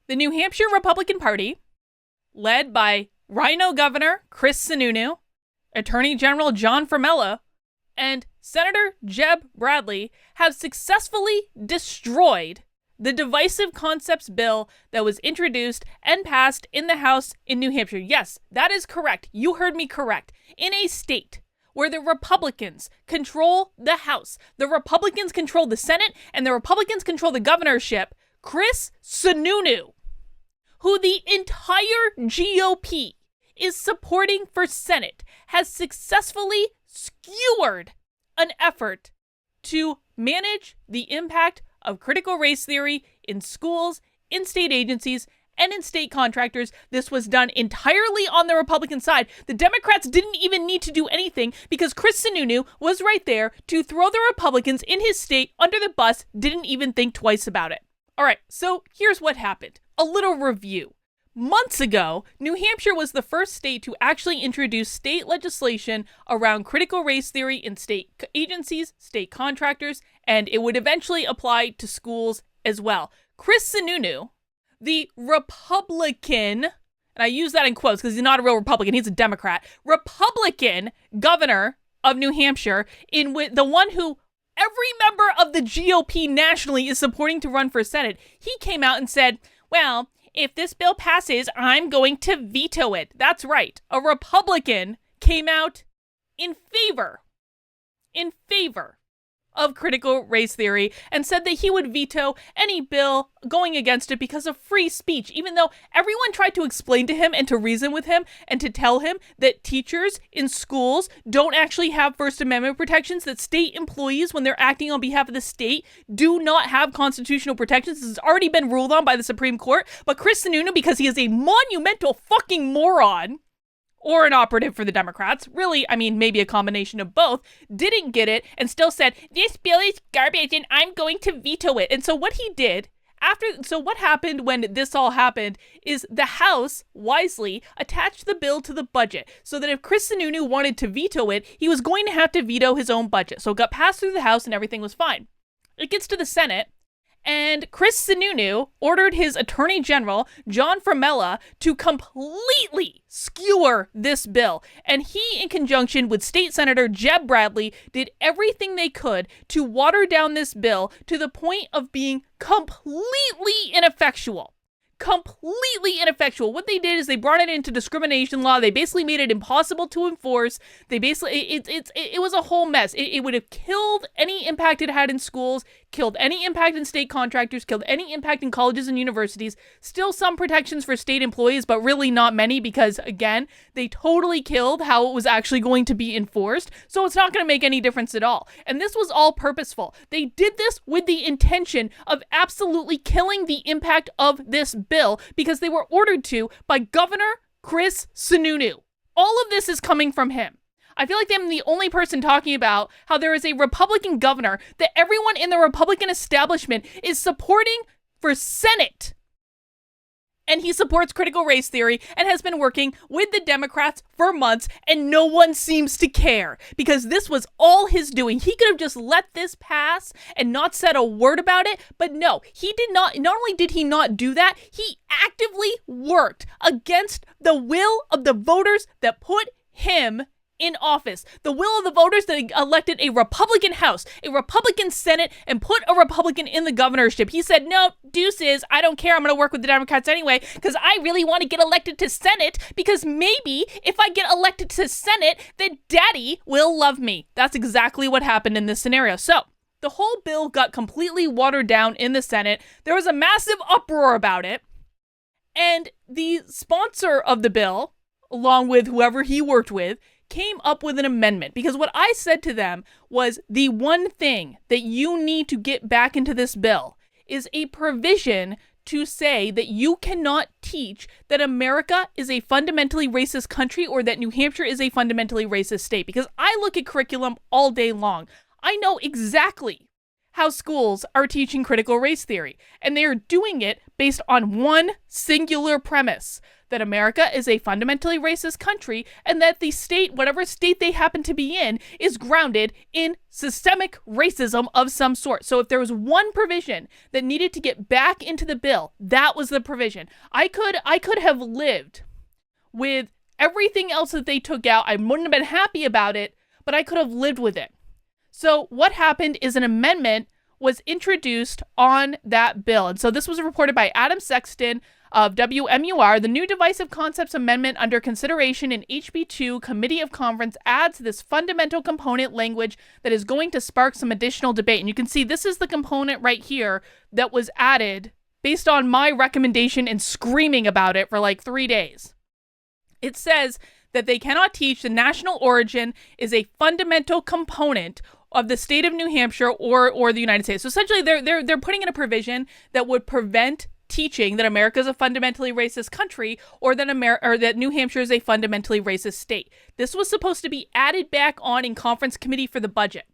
The New Hampshire Republican Party, led by RINO Governor Chris Sununu, Attorney General John Formella, and Senator Jeb Bradley, have successfully destroyed the divisive concepts bill that was introduced and passed in the House in New Hampshire. Yes, that is correct. You heard me correct. In a state where the Republicans control the House, the Republicans control the Senate, and the Republicans control the governorship, Chris Sununu, who the entire GOP is supporting for Senate, has successfully skewered an effort to manage the impact of critical race theory in schools, in state agencies, and in state contractors. This was done entirely on the Republican side. The Democrats didn't even need to do anything because Chris Sununu was right there to throw the Republicans in his state under the bus, didn't even think twice about it. All right, so here's what happened. A little review. Months ago, New Hampshire was the first state to actually introduce state legislation around critical race theory in state agencies, state contractors, and it would eventually apply to schools as well. Chris Sununu, the Republican, and I use that in quotes because he's not a real Republican, he's a Democrat, Republican governor of New Hampshire, the one who every member of the GOP nationally is supporting to run for Senate, he came out and said, well, if this bill passes, I'm going to veto it. That's right. A Republican came out in favor of critical race theory and said that he would veto any bill going against it because of free speech, even though everyone tried to explain to him and to reason with him and to tell him that teachers in schools don't actually have First Amendment protections, that state employees, when they're acting on behalf of the state, do not have constitutional protections. This has already been ruled on by the Supreme Court, but Chris Sununu, because he is a monumental fucking moron, or an operative for the Democrats, really, I mean, maybe a combination of both, didn't get it and still said, this bill is garbage and I'm going to veto it. And so what he did what happened when this all happened is the House wisely attached the bill to the budget so that if Chris Sununu wanted to veto it, he was going to have to veto his own budget. So it got passed through the House and everything was fine. It gets to the Senate, and Chris Sununu ordered his Attorney General, John Formella, to completely skewer this bill. And he, in conjunction with State Senator Jeb Bradley, did everything they could to water down this bill to the point of being completely ineffectual. Completely ineffectual. What they did is they brought it into discrimination law. They basically made it impossible to enforce. They basically, it was a whole mess. It would have killed any impact it had in schools, killed any impact in state contractors, killed any impact in colleges and universities. Still some protections for state employees, but really not many because, again, they totally killed how it was actually going to be enforced. So it's not going to make any difference at all. And this was all purposeful. They did this with the intention of absolutely killing the impact of this bill because they were ordered to by Governor Chris Sununu. All of this is coming from him. I feel like I'm the only person talking about how there is a Republican governor that everyone in the Republican establishment is supporting for Senate. And he supports critical race theory and has been working with the Democrats for months, and no one seems to care because this was all his doing. He could have just let this pass and not said a word about it, but no, he did not. Not only did he not do that, he actively worked against the will of the voters that put him in office. The will of the voters that elected a Republican House, a Republican Senate, and put a Republican in the governorship. He said, no, deuces, I don't care. I'm going to work with the Democrats anyway because I really want to get elected to Senate because maybe if I get elected to Senate, then Daddy will love me. That's exactly what happened in this scenario. So the whole bill got completely watered down in the Senate. There was a massive uproar about it. And the sponsor of the bill, along with whoever he worked with, came up with an amendment because what I said to them was the one thing that you need to get back into this bill is a provision to say that you cannot teach that America is a fundamentally racist country or that New Hampshire is a fundamentally racist state, because I look at curriculum all day long. I know exactly how schools are teaching critical race theory. And they are doing it based on one singular premise, that America is a fundamentally racist country and that the state, whatever state they happen to be in, is grounded in systemic racism of some sort. So if there was one provision that needed to get back into the bill, that was the provision. I could have lived with everything else that they took out. I wouldn't have been happy about it, but I could have lived with it. So what happened is an amendment was introduced on that bill. And so this was reported by Adam Sexton of WMUR. The new Divisive Concepts Amendment under consideration in HB2 Committee of Conference adds this fundamental component language that is going to spark some additional debate. And you can see this is the component right here that was added based on my recommendation and screaming about it for like 3 days. It says that they cannot teach the national origin is a fundamental component of the state of New Hampshire or the United States. So essentially, they're putting in a provision that would prevent teaching that America is a fundamentally racist country or that New Hampshire is a fundamentally racist state. This was supposed to be added back on in conference committee for the budget.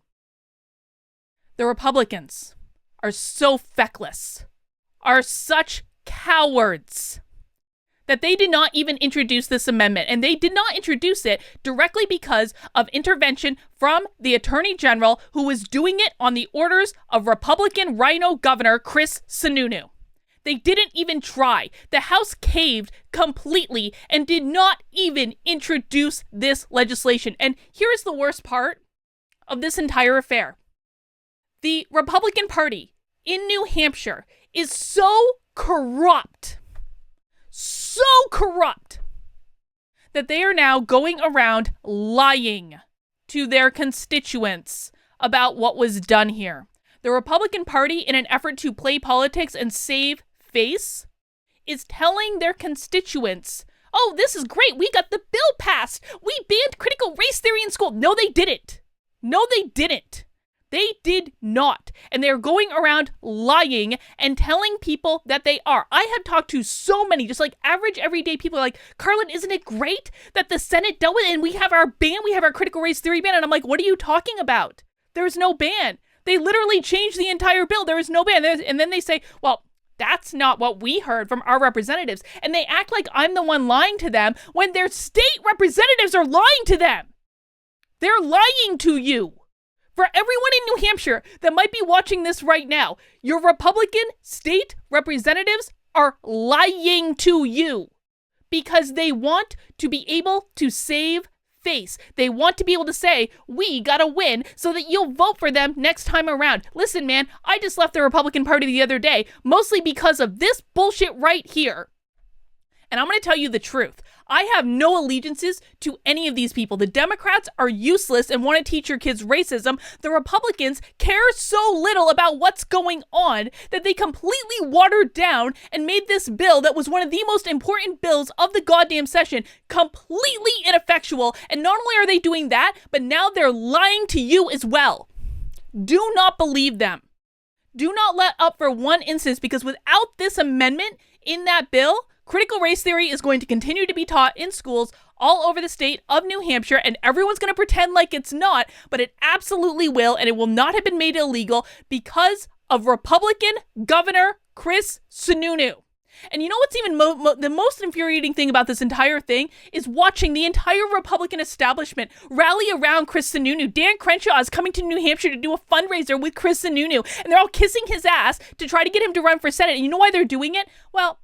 The Republicans are so feckless, are such cowards, that they did not even introduce this amendment. And they did not introduce it directly because of intervention from the Attorney General, who was doing it on the orders of Republican RINO Governor Chris Sununu. They didn't even try. The House caved completely and did not even introduce this legislation. And here is the worst part of this entire affair. The Republican Party in New Hampshire is so corrupt, that they are now going around lying to their constituents about what was done here. The Republican Party, in an effort to play politics and save face, is telling their constituents, oh, this is great, we got the bill passed, we banned critical race theory in school. No, they didn't. No, they didn't. They did not. And they're going around lying and telling people that they are. I have talked to so many, just like average everyday people, like, Carlin, isn't it great that the Senate dealt with it and we have our ban, we have our critical race theory ban? And I'm like, what are you talking about? There's no ban. They literally changed the entire bill. There is no ban. And then they say, well, that's not what we heard from our representatives. And they act like I'm the one lying to them when their state representatives are lying to them. They're lying to you. For everyone in New Hampshire that might be watching this right now, your Republican state representatives are lying to you because they want to be able to save face. They want to be able to say, we gotta win so that you'll vote for them next time around. Listen, man, I just left the Republican Party the other day, mostly because of this bullshit right here. And I'm going to tell you the truth. I have no allegiances to any of these people. The Democrats are useless and want to teach your kids racism. The Republicans care so little about what's going on that they completely watered down and made this bill that was one of the most important bills of the goddamn session completely ineffectual. And not only are they doing that, but now they're lying to you as well. Do not believe them. Do not let up for one instance, because without this amendment in that bill, critical race theory is going to continue to be taught in schools all over the state of New Hampshire, and everyone's going to pretend like it's not, but it absolutely will, and it will not have been made illegal because of Republican Governor Chris Sununu. And you know what's even the most infuriating thing about this entire thing is watching the entire Republican establishment rally around Chris Sununu. Dan Crenshaw is coming to New Hampshire to do a fundraiser with Chris Sununu, and they're all kissing his ass to try to get him to run for Senate. And you know why they're doing it? Well,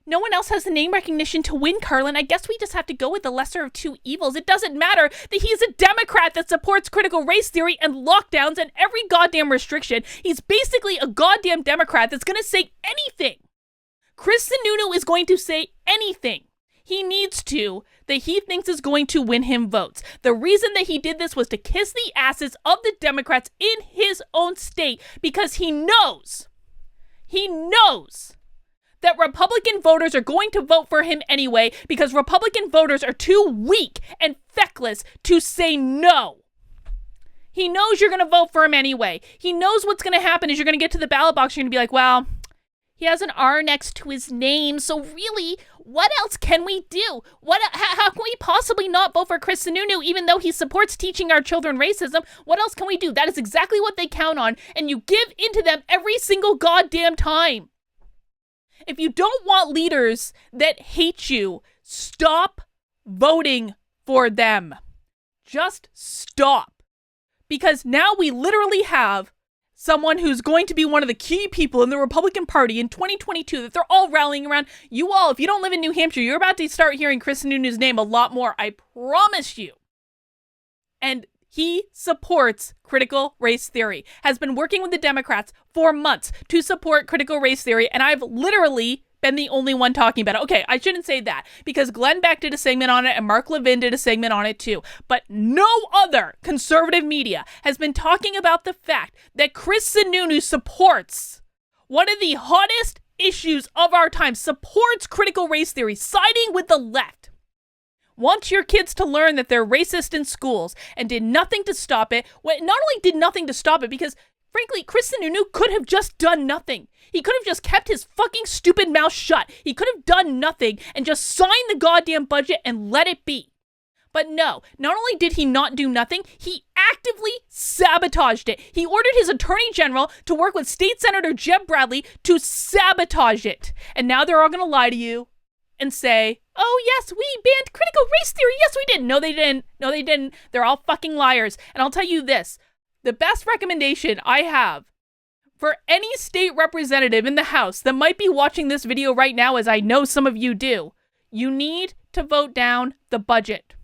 no one else has the name recognition to win, Carlin. I guess we just have to go with the lesser of two evils. It doesn't matter that he's a Democrat that supports critical race theory and lockdowns and every goddamn restriction. He's basically a goddamn Democrat that's going to say anything. Chris Sununu is going to say anything he needs to that he thinks is going to win him votes. The reason that he did this was to kiss the asses of the Democrats in his own state, because he knows that Republican voters are going to vote for him anyway, because Republican voters are too weak and feckless to say no. He knows you're going to vote for him anyway. He knows what's going to happen is you're going to get to the ballot box, you're going to be like, well, he has an R next to his name, so really, What else can we do? How can we possibly not vote for Chris Sununu even though he supports teaching our children racism? What else can we do? That is exactly what they count on, and you give into them every single goddamn time. If you don't want leaders that hate you, stop voting for them. Just stop. Because now we literally have someone who's going to be one of the key people in the Republican Party in 2022 that they're all rallying around. You all, if you don't live in New Hampshire, you're about to start hearing Chris Sununu's name a lot more. I promise you. And he supports critical race theory, has been working with the Democrats for months to support critical race theory, and I've literally been the only one talking about it. Okay, I shouldn't say that, because Glenn Beck did a segment on it and Mark Levin did a segment on it too. But no other conservative media has been talking about the fact that Chris Sununu supports one of the hottest issues of our time, supports critical race theory, siding with the left. Wants your kids to learn that they're racist in schools and did nothing to stop it. Well, not only did nothing to stop it, because frankly, Chris Sununu could have just done nothing. He could have just kept his fucking stupid mouth shut. He could have done nothing and just signed the goddamn budget and let it be. But no, not only did he not do nothing, he actively sabotaged it. He ordered his attorney general to work with State Senator Jeb Bradley to sabotage it. And now they're all going to lie to you and say, oh yes, we banned critical race theory. Yes, we did. No, they didn't. No, they didn't. They're all fucking liars. And I'll tell you this. The best recommendation I have for any state representative in the House that might be watching this video right now, as I know some of you do, you need to vote down the budget.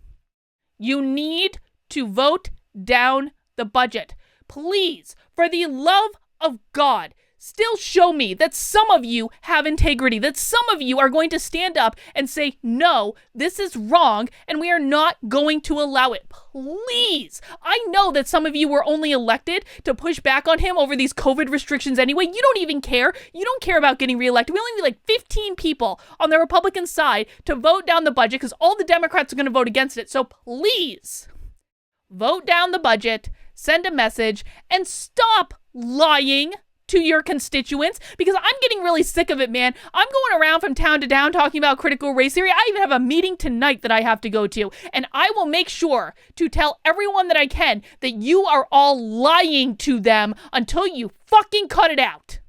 You need to vote down the budget. Please, for the love of God, still show me that some of you have integrity, that some of you are going to stand up and say, no, this is wrong, and we are not going to allow it. Please. I know that some of you were only elected to push back on him over these COVID restrictions anyway. You don't even care. You don't care about getting reelected. We only need like 15 people on the Republican side to vote down the budget because all the Democrats are going to vote against it. So please, vote down the budget, send a message, and stop lying to your constituents, because I'm getting really sick of it, man. I'm going around from town to town talking about critical race theory. I even have a meeting tonight that I have to go to, and I will make sure to tell everyone that I can that you are all lying to them until you fucking cut it out.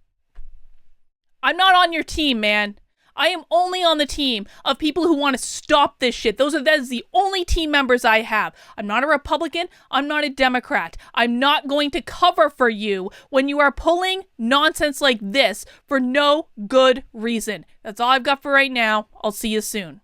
I'm not on your team, man. I am only on the team of people who want to stop this shit. That is the only team members I have. I'm not a Republican. I'm not a Democrat. I'm not going to cover for you when you are pulling nonsense like this for no good reason. That's all I've got for right now. I'll see you soon.